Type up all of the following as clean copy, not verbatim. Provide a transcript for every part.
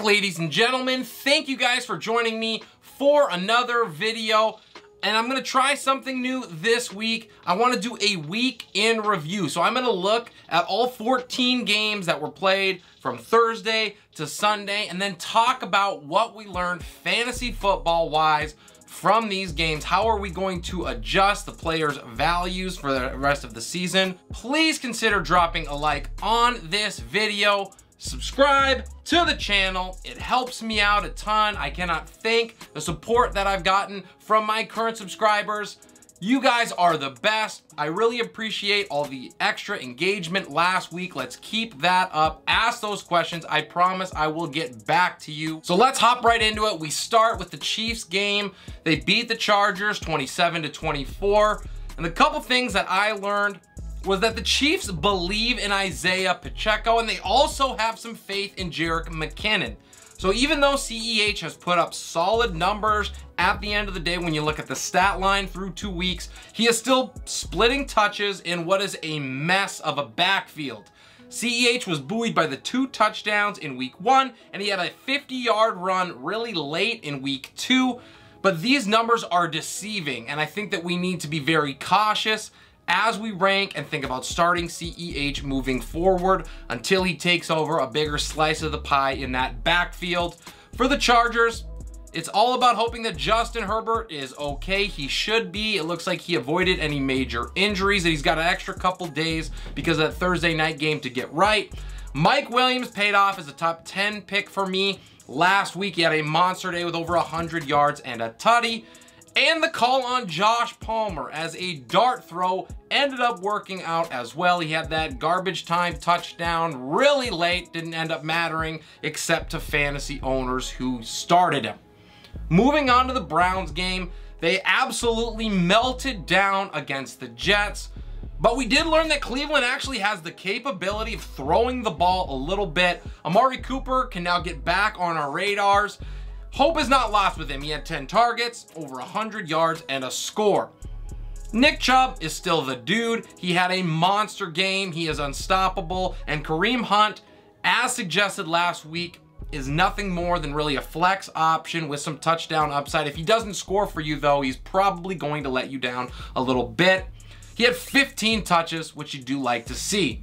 ladies and gentlemen. Thank you guys for joining me for another video. And I'm gonna try something new this week. I wanna do a week in review. So I'm gonna look at all 14 games that were played from Thursday to Sunday and then talk about what we learned fantasy football wise from these games. How are we going to adjust the players' values for the rest of the season? Please consider dropping a like on this video. Subscribe to the channel. It helps me out a ton. I cannot thank the support that I've gotten from my current subscribers. You guys are the best. I really appreciate all the extra engagement last week. Let's keep that up. Ask those questions. I promise I will get back to you. So let's hop right into it. We start with the Chiefs game. They beat the Chargers 27-24. And the couple things that I learned was that the Chiefs believe in Isaiah Pacheco and they also have some faith in Jerick McKinnon. So even though CEH has put up solid numbers at the end of the day, when you look at the stat line through 2 weeks, he is still splitting touches in what is a mess of a backfield. CEH was buoyed by the 2 touchdowns in week 1, and he had a 50-yard run really late in week 2. But these numbers are deceiving, and I think that we need to be very cautious as we rank and think about starting CEH moving forward until he takes over a bigger slice of the pie in that backfield. For the Chargers, it's all about hoping that Justin Herbert is okay. He should be. It looks like he avoided any major injuries and he's got an extra couple days because of that Thursday night game to get right. Mike Williams paid off as a top 10 pick for me last week. He had a monster day with over 100 yards and a tutty. And the call on Josh Palmer as a dart throw ended up working out as well. He had that garbage time touchdown really late, didn't end up mattering except to fantasy owners who started him. Moving on to the Browns game, they absolutely melted down against the Jets. But we did learn that Cleveland actually has the capability of throwing the ball a little bit. Amari Cooper can now get back on our radars. Hope is not lost with him. He had 10 targets, over 100 yards, and a score. Nick Chubb is still the dude. He had a monster game. He is unstoppable. And Kareem Hunt, as suggested last week, is nothing more than really a flex option with some touchdown upside. If he doesn't score for you, though, he's probably going to let you down a little bit. He had 15 touches, which you do like to see.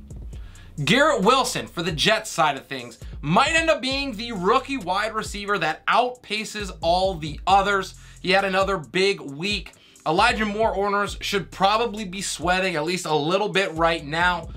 Garrett Wilson, for the Jets side of things, might end up being the rookie wide receiver that outpaces all the others. He had another big week. Elijah Moore owners should probably be sweating at least a little bit right now.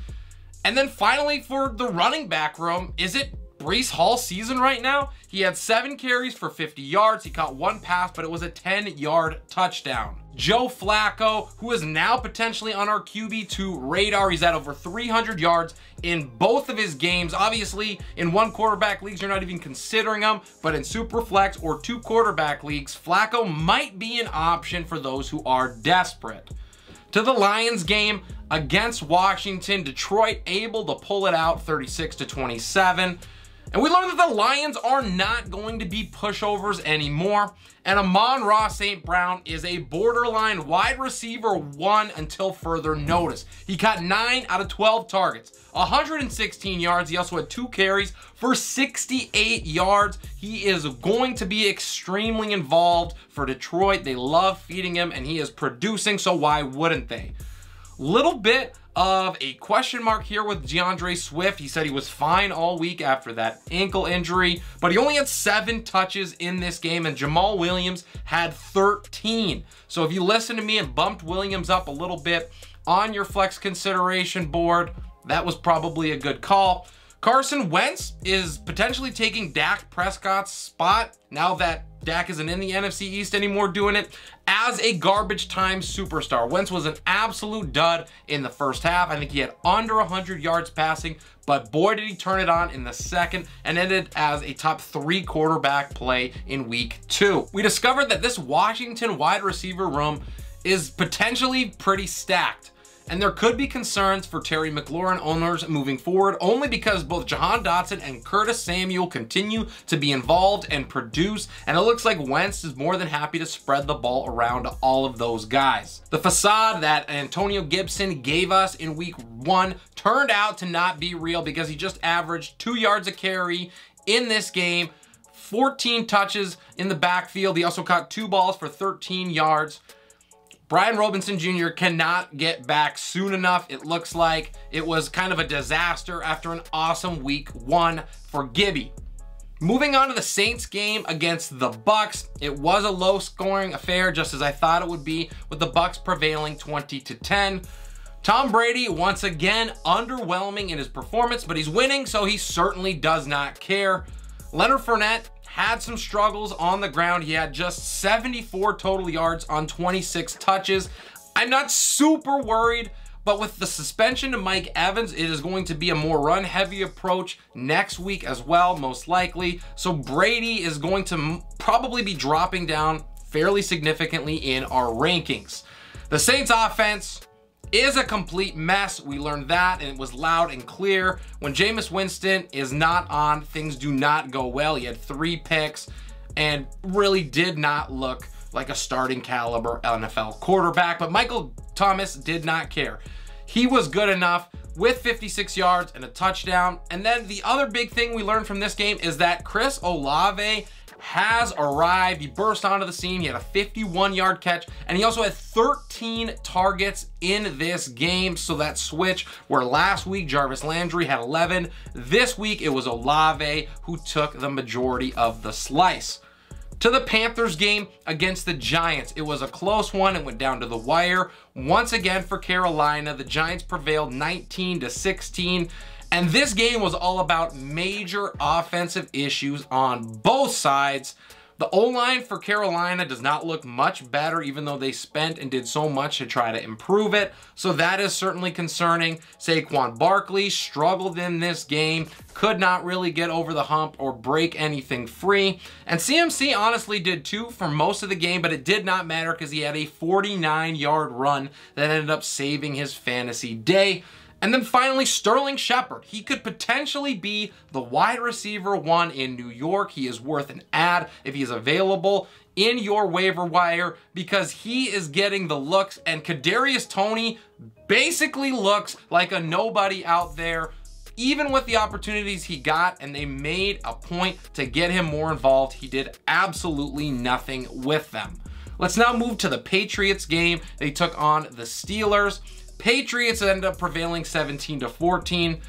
And then finally, for the running back room, is it Breece Hall season right now? He had 7 carries for 50 yards. He caught 1 pass, but it was a 10-yard touchdown. Joe Flacco, who is now potentially on our QB2 radar. He's at over 300 yards in both of his games. Obviously, in 1 quarterback leagues, you're not even considering him, but in Superflex or 2 quarterback leagues, Flacco might be an option for those who are desperate. To the Lions game against Washington, Detroit able to pull it out 36-27. And we learned that the Lions are not going to be pushovers anymore. And Amon-Ra St. Brown is a borderline wide receiver 1 until further notice. He caught 9 out of 12 targets, 116 yards. He also had 2 carries for 68 yards. He is going to be extremely involved for Detroit. They love feeding him and he is producing, so why wouldn't they? Little bit of a question mark here with DeAndre Swift. He said he was fine all week after that ankle injury, but he only had 7 touches in this game and Jamal Williams had 13. So if you listen to me and bumped Williams up a little bit on your flex consideration board, that was probably a good call. Carson Wentz is potentially taking Dak Prescott's spot now that Dak isn't in the NFC East anymore doing it as a garbage time superstar. Wentz was an absolute dud in the first half. I think he had under 100 yards passing, but boy did he turn it on in the second and ended as a top 3 quarterback play in week 2. We discovered that this Washington wide receiver room is potentially pretty stacked. And there could be concerns for Terry McLaurin owners moving forward, only because both Jahan Dotson and Curtis Samuel continue to be involved and produce, and it looks like Wentz is more than happy to spread the ball around to all of those guys. The facade that Antonio Gibson gave us in week 1 turned out to not be real because he just averaged 2 yards a carry in this game. 14 touches in the backfield. He also caught 2 balls for 13 yards. Brian Robinson Jr. cannot get back soon enough. It looks like it was kind of a disaster after an awesome week 1 for Gibby. Moving on to the Saints game against the Bucks. It was a low-scoring affair, just as I thought it would be, with the Bucks prevailing 20-10. Tom Brady, once again, underwhelming in his performance, but he's winning, so he certainly does not care. Leonard Fournette had some struggles on the ground. He had just 74 total yards on 26 touches. I'm not super worried, but with the suspension to Mike Evans, it is going to be a more run-heavy approach next week as well, most likely. So Brady is going to probably be dropping down fairly significantly in our rankings. The Saints offense is a complete mess. We learned that, and it was loud and clear. When Jameis Winston is not on, things do not go well. He had 3 picks and really did not look like a starting caliber NFL quarterback, but Michael Thomas did not care. He was good enough with 56 yards and a touchdown. And then the other big thing we learned from this game is that Chris Olave has arrived. He burst onto the scene. He had a 51-yard catch, and he also had 13 targets in this game. So that switch where last week Jarvis Landry had 11, this week it was Olave who took the majority of the slice. To the Panthers game against the Giants. It was a close one. It went down to the wire. Once again for Carolina, the Giants prevailed 19-16. And this game was all about major offensive issues on both sides. The O-line for Carolina does not look much better, even though they spent and did so much to try to improve it. So that is certainly concerning. Saquon Barkley struggled in this game, could not really get over the hump or break anything free. And CMC honestly did too for most of the game, but it did not matter because he had a 49-yard run that ended up saving his fantasy day. And then finally, Sterling Shepard. He could potentially be the wide receiver 1 in New York. He is worth an ad if he's available in your waiver wire because he is getting the looks, and Kadarius Toney basically looks like a nobody out there, even with the opportunities he got, and they made a point to get him more involved. He did absolutely nothing with them. Let's now move to the Patriots game. They took on the Steelers. Patriots ended up prevailing 17-14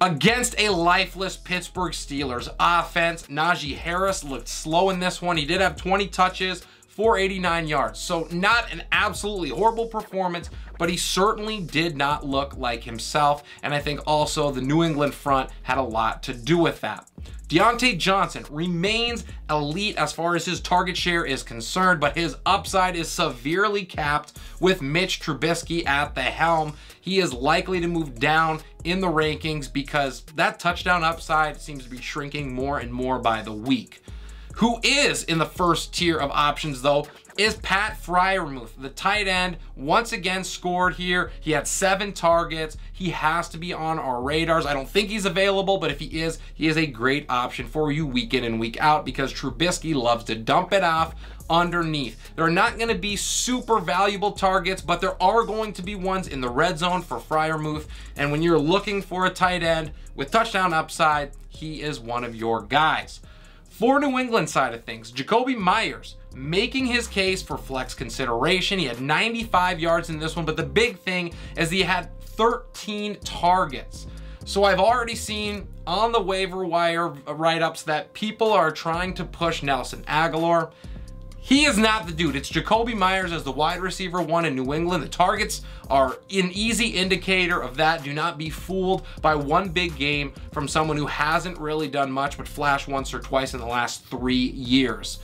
against a lifeless Pittsburgh Steelers offense. Najee Harris looked slow in this one. He did have 20 touches for 89 yards. So not an absolutely horrible performance, but he certainly did not look like himself. And I think also the New England front had a lot to do with that. Deontay Johnson remains elite as far as his target share is concerned, but his upside is severely capped with Mitch Trubisky at the helm. He is likely to move down in the rankings because that touchdown upside seems to be shrinking more and more by the week. Who is in the first tier of options though is Pat Freiermuth, the tight end. Once again scored here. He had 7 targets. He has to be on our radars. I don't think he's available, but if he is a great option for you week in and week out because Trubisky loves to dump it off underneath. There are not going to be super valuable targets, but there are going to be ones in the red zone for Freiermuth. And when you're looking for a tight end with touchdown upside, he is one of your guys. For New England side of things, Jacoby Myers making his case for flex consideration. He had 95 yards in this one, but the big thing is he had 13 targets. So I've already seen on the waiver wire write-ups that people are trying to push Nelson Aguilar. He is not the dude. It's Jacoby Myers as the wide receiver 1 in New England. The targets are an easy indicator of that. Do not be fooled by one big game from someone who hasn't really done much but flashed once or twice in the last 3 years.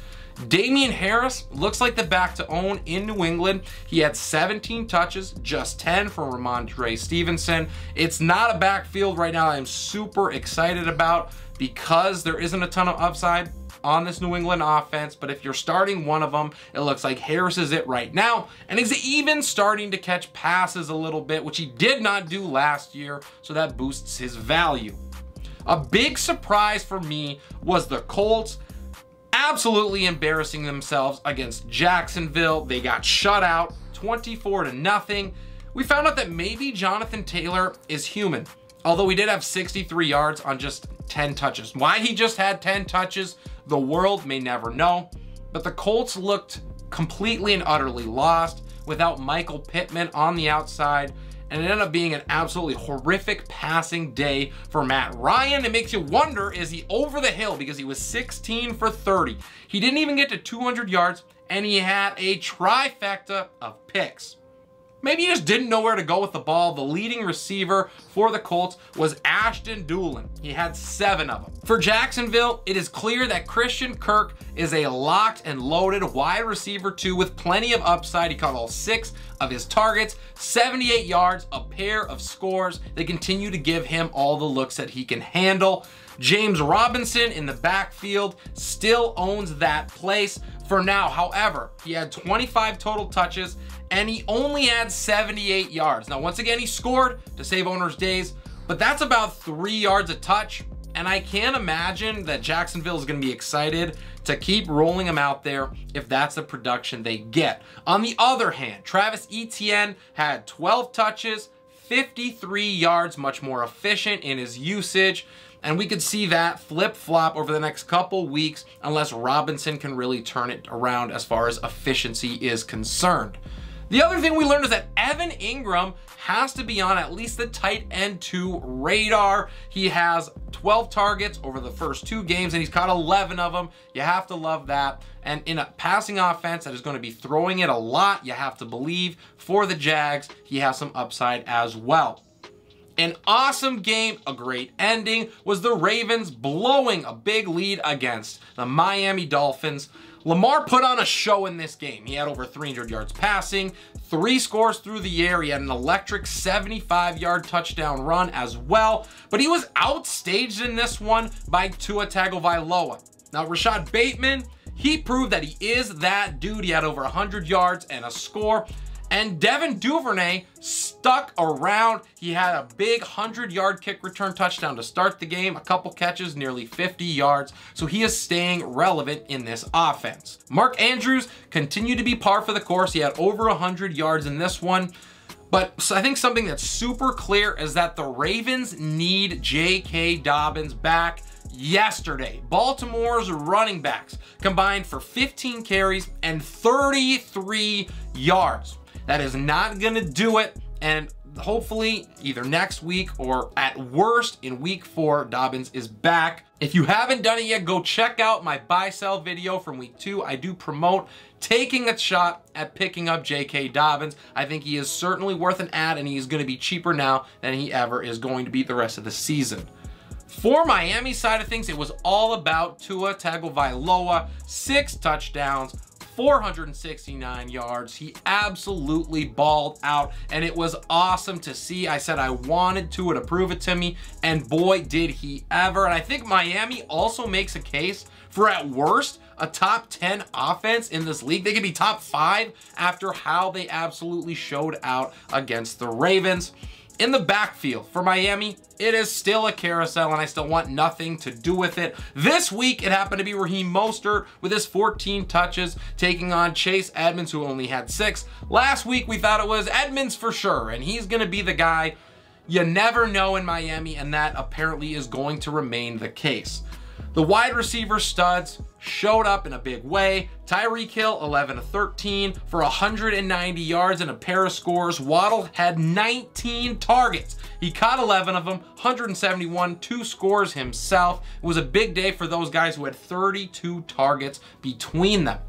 Damian Harris looks like the back to own in New England. He had 17 touches, just 10 for Ramondre Stevenson. It's not a backfield right now I'm super excited about because there isn't a ton of upside on this New England offense, but if you're starting one of them, it looks like Harris is it right now, and he's even starting to catch passes a little bit, which he did not do last year, so that boosts his value. A big surprise for me was the Colts absolutely embarrassing themselves against Jacksonville. They got shut out 24-0. We found out that maybe Jonathan Taylor is human, although he did have 63 yards on just 10 touches. Why he just had 10 touches, The world may never know, but the Colts looked completely and utterly lost without Michael Pittman on the outside, and it ended up being an absolutely horrific passing day for Matt Ryan. It makes you wonder, is he over the hill? Because he was 16 for 30. He didn't even get to 200 yards, and he had a trifecta of picks. Maybe he just didn't know where to go with the ball. The leading receiver for the Colts was Ashton Dulin. He had 7 of them. For Jacksonville, it is clear that Christian Kirk is a locked and loaded wide receiver 2 with plenty of upside. He caught all 6 of his targets, 78 yards, a pair of scores. They continue to give him all the looks that he can handle. James Robinson in the backfield still owns that place for now. However, he had 25 total touches and he only had 78 yards. Now, once again, he scored to save owners' days, but that's about 3 yards a touch. And I can't imagine that Jacksonville is going to be excited to keep rolling him out there if that's the production they get. On the other hand, Travis Etienne had 12 touches, 53 yards, much more efficient in his usage. And we could see that flip-flop over the next couple weeks unless Robinson can really turn it around as far as efficiency is concerned. The other thing we learned is that Evan Ingram has to be on at least the tight end 2 radar. He has 12 targets over the first 2 games and he's caught 11 of them. You have to love that. And in a passing offense that is going to be throwing it a lot, you have to believe for the Jags, he has some upside as well. An awesome game, a great ending, was the Ravens blowing a big lead against the Miami Dolphins. Lamar put on a show in this game. He had over 300 yards passing, 3 scores through the air. He had an electric 75-yard touchdown run as well, but he was outstaged in this one by Tua Tagovailoa. Now, Rashad Bateman, he proved that he is that dude. He had over 100 yards and a score. And Devin Duvernay stuck around. He had a big 100-yard kick return touchdown to start the game, a couple catches, nearly 50 yards. So he is staying relevant in this offense. Mark Andrews continued to be par for the course. He had over 100 yards in this one. But I think something that's super clear is that the Ravens need J.K. Dobbins back yesterday. Baltimore's running backs combined for 15 carries and 33 yards. That is not going to do it, and hopefully either next week or at worst in week 4, Dobbins is back. If you haven't done it yet, go check out my buy-sell video from week 2. I do promote taking a shot at picking up J.K. Dobbins. I think he is certainly worth an ad, and he is going to be cheaper now than he ever is going to be the rest of the season. For Miami side of things, it was all about Tua Tagovailoa, 6 touchdowns, 469 yards. He absolutely balled out, and it was awesome to see. I said I wanted Tua to prove it to me, and boy, did he ever. And I think Miami also makes a case for, at worst, a top 10 offense in this league. They could be top 5 after how they absolutely showed out against the Ravens. In the backfield for Miami, it is still a carousel, and I still want nothing to do with it. This week, it happened to be Raheem Mostert with his 14 touches, taking on Chase Edmonds, who only had 6. Last week, we thought it was Edmonds for sure, and he's going to be the guy. You never know in Miami, and that apparently is going to remain the case. The wide receiver studs showed up in a big way. Tyreek Hill, 11 of 13 for 190 yards and a pair of scores. Waddle had 19 targets. He caught 11 of them, 171, 2 scores himself. It was a big day for those guys who had 32 targets between them.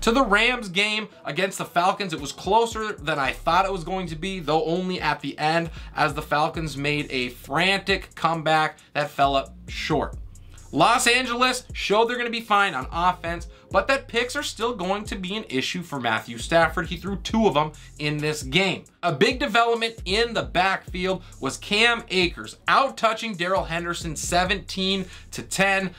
To the Rams game against the Falcons, it was closer than I thought it was going to be, though only at the end, as the Falcons made a frantic comeback that fell up short. Los Angeles showed they're going to be fine on offense, but that picks are still going to be an issue for Matthew Stafford. He threw 2 of them in this game. A big development in the backfield was Cam Akers, out-touching Darrell Henderson 17-10.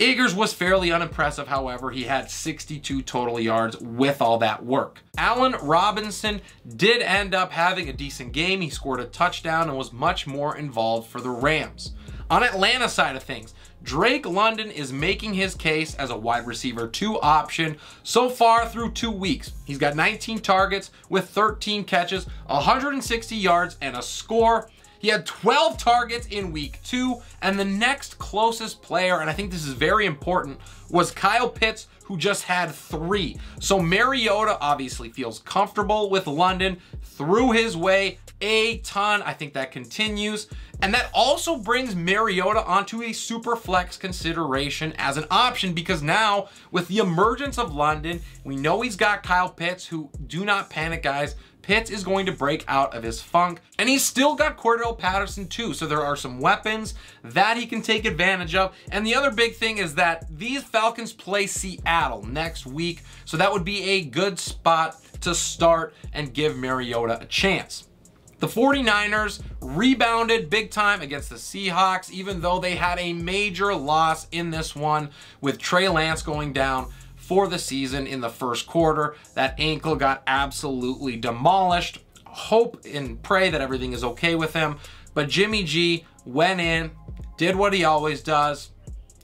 Akers was fairly unimpressive, however. He had 62 total yards with all that work. Allen Robinson did end up having a decent game. He scored a touchdown and was much more involved for the Rams. On Atlanta side of things, Drake London is making his case as a wide receiver 2 option so far through 2 weeks. He's got 19 targets with 13 catches, 160 yards, and a score. He had 12 targets in week 2, and the next closest player, and I think this is very important, was Kyle Pitts, who just had 3. So Mariota obviously feels comfortable with London, threw his way a ton. I think that continues. And that also brings Mariota onto a super flex consideration as an option, because now with the emergence of London, we know he's got Kyle Pitts, who, do not panic guys, Pitts is going to break out of his funk, and he's still got Cordell Patterson too. So there are some weapons that he can take advantage of. And the other big thing is that these Falcons play Seattle next week. So that would be a good spot to start and give Mariota a chance. The 49ers rebounded big time against the Seahawks, even though they had a major loss in this one with Trey Lance going down for the season in the first quarter. That ankle got absolutely demolished. Hope and pray that everything is okay with him. But Jimmy G went in, did what he always does,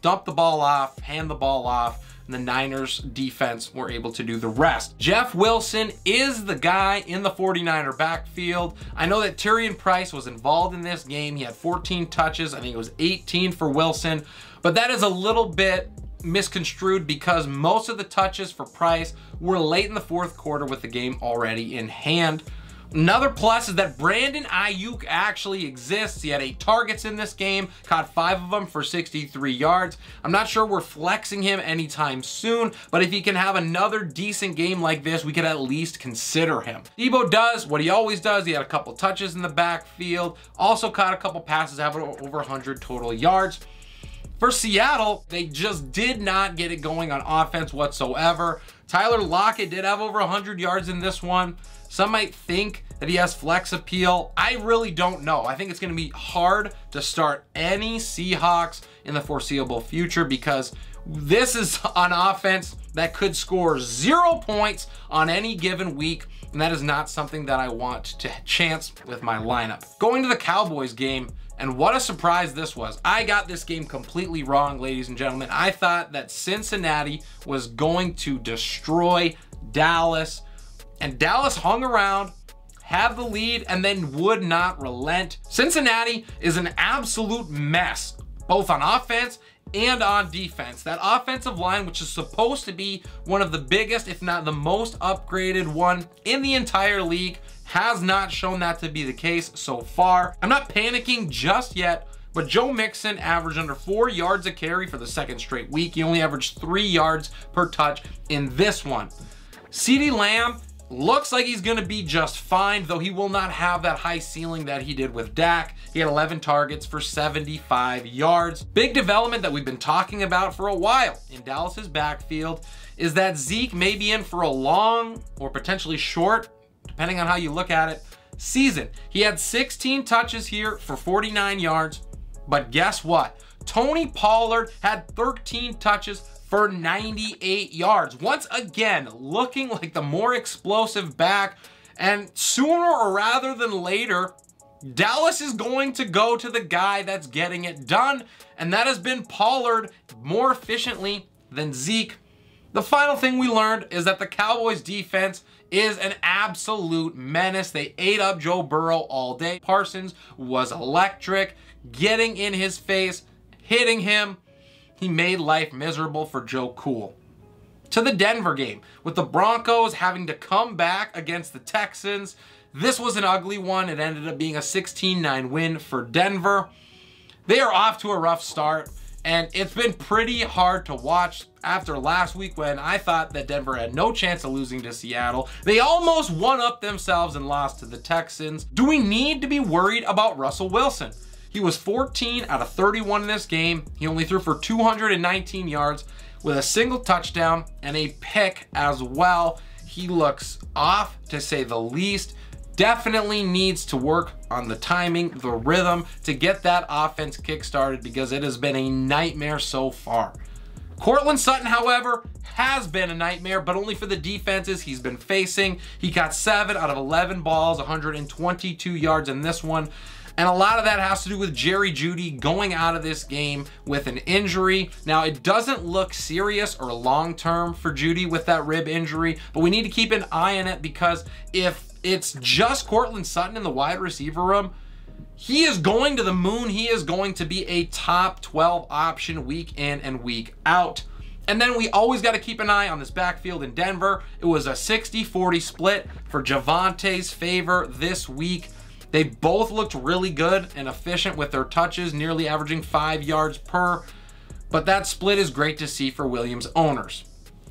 dumped the ball off, hand the ball off, and the Niners defense were able to do the rest. Jeff Wilson is the guy in the 49er backfield. I know that Tyrion Price was involved in this game. He had 14 touches. I think it was 18 for Wilson, but that is a little bit misconstrued because most of the touches for Price were late in the fourth quarter with the game already in hand. Another plus is that Brandon Ayuk actually exists. He had 8 targets in this game, caught 5 of them for 63 yards. I'm not sure we're flexing him anytime soon, but if he can have another decent game like this, we could at least consider him. Debo does what he always does. He had a couple touches in the backfield, also caught a couple passes, having over 100 total yards. For Seattle, they just did not get it going on offense whatsoever. Tyler Lockett did have over 100 yards in this one. Some might think that he has flex appeal. I really don't know. I think it's going to be hard to start any Seahawks in the foreseeable future because this is an offense that could score 0 points on any given week, and that is not something that I want to chance with my lineup. Going to the Cowboys game, and what a surprise this was. I got this game completely wrong, ladies and gentlemen. I thought that Cincinnati was going to destroy Dallas, and Dallas hung around, had the lead, and then would not relent. Cincinnati is an absolute mess, both on offense and on defense. That offensive line, which is supposed to be one of the biggest, if not the most upgraded one in the entire league, has not shown that to be the case so far. I'm not panicking just yet, but Joe Mixon averaged under 4 yards a carry for the second straight week. He only averaged 3 yards per touch in this one. CeeDee Lamb looks like he's gonna be just fine, though he will not have that high ceiling that he did with Dak. He had 11 targets for 75 yards. Big development that we've been talking about for a while in Dallas's backfield is that Zeke may be in for a long or potentially short, depending on how you look at it, season. He had 16 touches here for 49 yards, but guess what? Tony Pollard had 13 touches for 98 yards. Once again, looking like the more explosive back, and sooner or rather than later, Dallas is going to go to the guy that's getting it done, and that has been Pollard more efficiently than Zeke. The final thing we learned is that the Cowboys defense is an absolute menace. They ate up Joe Burrow all day. Parsons was electric, getting in his face, hitting him. He made life miserable for Joe Cool. To the Denver game, with the Broncos having to come back against the Texans. This was an ugly one. It ended up being a 16-9 win for Denver. They are off to a rough start, and it's been pretty hard to watch after last week when I thought that Denver had no chance of losing to Seattle. They almost one-upped themselves and lost to the Texans. Do we need to be worried about Russell Wilson? He was 14 out of 31 in this game. He only threw for 219 yards with a single touchdown and a pick as well. He looks off, to say the least. Definitely needs to work on the timing, the rhythm, to get that offense kick-started because it has been a nightmare so far. Courtland Sutton, however, has been a nightmare, but only for the defenses he's been facing. He got 7 out of 11 balls, 122 yards in this one. And a lot of that has to do with Jerry Jeudy going out of this game with an injury. Now, it doesn't look serious or long-term for Jeudy with that rib injury, but we need to keep an eye on it because if it's just Courtland Sutton in the wide receiver room, He is going to the moon. He is going to be a top 12 option week in and week out. And then we always got to keep an eye on this backfield in Denver. It was a 60-40 split for Javante's favor this week. They both looked really good and efficient with their touches, nearly averaging 5 yards per. But that split is great to see for Williams owners.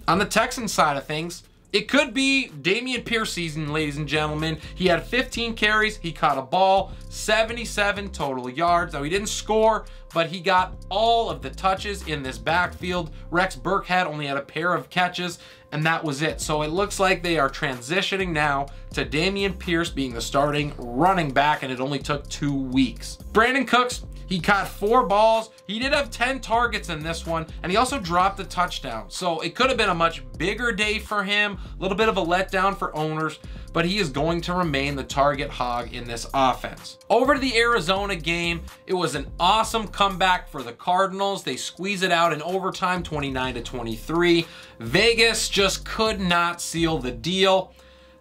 On the Texans side of things, it could be Dameon Pierce season, ladies and gentlemen. He had 15 carries, he caught a ball, 77 total yards. Now, he didn't score, but he got all of the touches in this backfield. Rex Burkhead only had a pair of catches, and that was it. So it looks like they are transitioning now to Dameon Pierce being the starting running back, and it only took 2 weeks. Brandon Cooks, he caught 4 balls. He did have 10 targets in this one, and he also dropped a touchdown. So it could have been a much bigger day for him, a little bit of a letdown for owners, but he is going to remain the target hog in this offense. Over to the Arizona game, it was an awesome comeback for the Cardinals. They squeeze it out in overtime, 29-23. Vegas just could not seal the deal.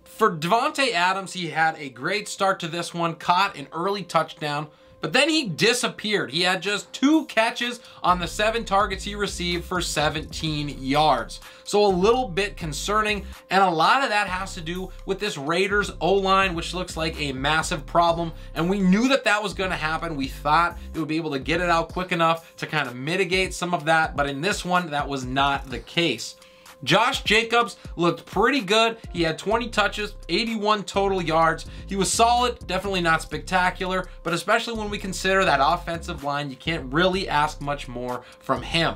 For Davante Adams, he had a great start to this one, caught an early touchdown, but then he disappeared. He had just 2 catches on the 7 targets he received for 17 yards. So a little bit concerning, and a lot of that has to do with this Raiders O-line, which looks like a massive problem. And we knew that that was going to happen. We thought they would be able to get it out quick enough to kind of mitigate some of that, but in this one, that was not the case. Josh Jacobs looked pretty good. He had 20 touches, 81 total yards. He was solid, definitely not spectacular, but especially when we consider that offensive line, you can't really ask much more from him.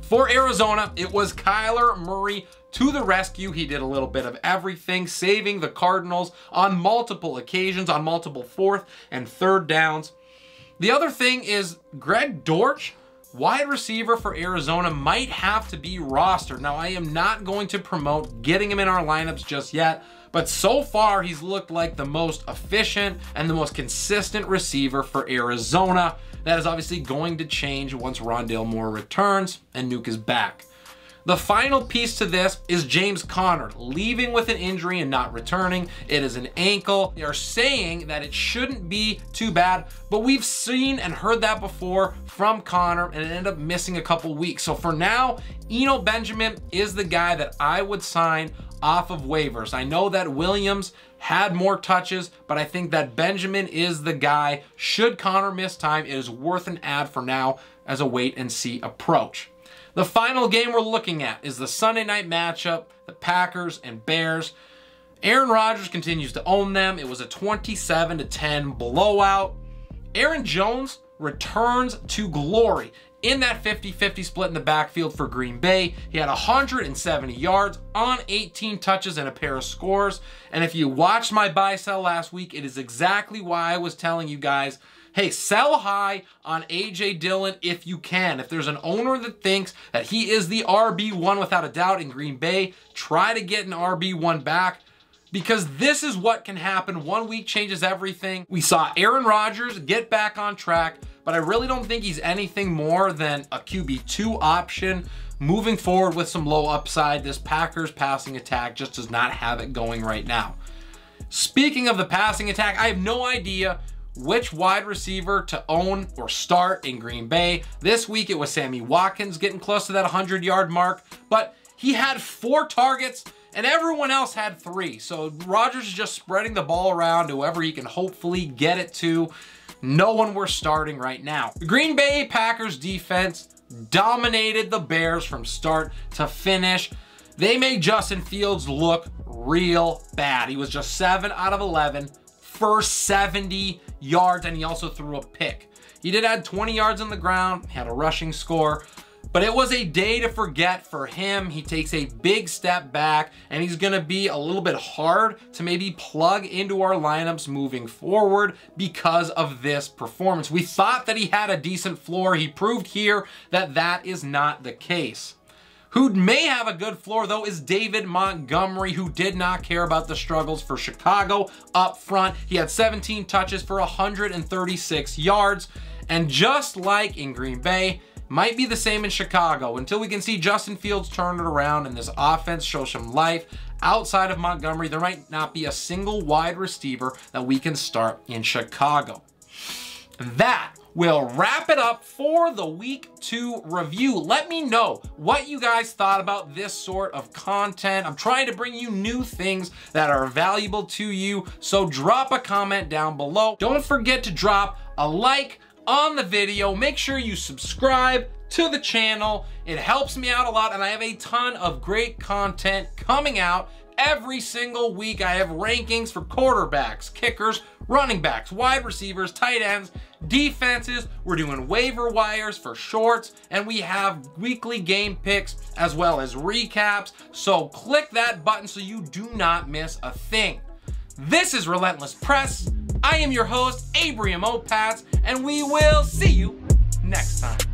For Arizona, it was Kyler Murray to the rescue. He did a little bit of everything, saving the Cardinals on multiple occasions, on multiple 4th and 3rd downs. The other thing is Greg Dortch, wide receiver for Arizona, might have to be rostered. Now, I am not going to promote getting him in our lineups just yet, but so far he's looked like the most efficient and the most consistent receiver for Arizona. That is obviously going to change once Rondale Moore returns and Nuke is back. The final piece to this is James Conner leaving with an injury and not returning. It is an ankle. They are saying that it shouldn't be too bad, but we've seen and heard that before from Conner, and it ended up missing a couple weeks. So for now, Eno Benjamin is the guy that I would sign off of waivers. I know that Williams had more touches, but I think that Benjamin is the guy. Should Conner miss time, it is worth an ad for now as a wait and see approach. The final game we're looking at is the Sunday night matchup, the Packers and Bears. Aaron Rodgers continues to own them. It was a 27-10 blowout. Aaron Jones returns to glory in that 50-50 split in the backfield for Green Bay. He had 170 yards on 18 touches and a pair of scores. And if you watched my buy sell last week, it is exactly why I was telling you guys, hey, sell high on A.J. Dillon if you can. If there's an owner that thinks that he is the RB1 without a doubt in Green Bay, try to get an RB1 back, because this is what can happen. 1 week changes everything. We saw Aaron Rodgers get back on track, but I really don't think he's anything more than a QB2 option moving forward with some low upside. This Packers passing attack just does not have it going right now. Speaking of the passing attack, I have no idea which wide receiver to own or start in Green Bay. This week it was Sammy Watkins getting close to that 100-yard mark, but he had 4 targets and everyone else had 3. So Rodgers is just spreading the ball around to whoever he can hopefully get it to. No one we're starting right now. The Green Bay Packers defense dominated the Bears from start to finish. They made Justin Fields look real bad. He was just 7 out of 11 for 70 yards, and he also threw a pick. He did add 20 yards on the ground, had a rushing score, but it was a day to forget for him. He takes a big step back, and he's gonna be a little bit hard to maybe plug into our lineups moving forward because of this performance. We thought that he had a decent floor. He proved here that that is not the case. Who may have a good floor, though, is David Montgomery, who did not care about the struggles for Chicago up front. He had 17 touches for 136 yards. And just like in Green Bay, might be the same in Chicago until we can see Justin Fields turn it around and this offense show some life. Outside of Montgomery, there might not be a single wide receiver that we can start in Chicago. that will wrap it up for the week 2 review. Let me know what you guys thought about this sort of content. I'm trying to bring you new things that are valuable to you, so drop a comment down below. Don't forget to drop a like on the video. Make sure you subscribe to the channel. It helps me out a lot, and I have a ton of great content coming out every single week. I have rankings for quarterbacks, kickers, running backs, wide receivers, tight ends, defenses. We're doing waiver wires for shorts, and we have weekly game picks as well as recaps. So click that button so you do not miss a thing. This is Relentless Press. I am your host, Abraham Opatz, and we will see you next time.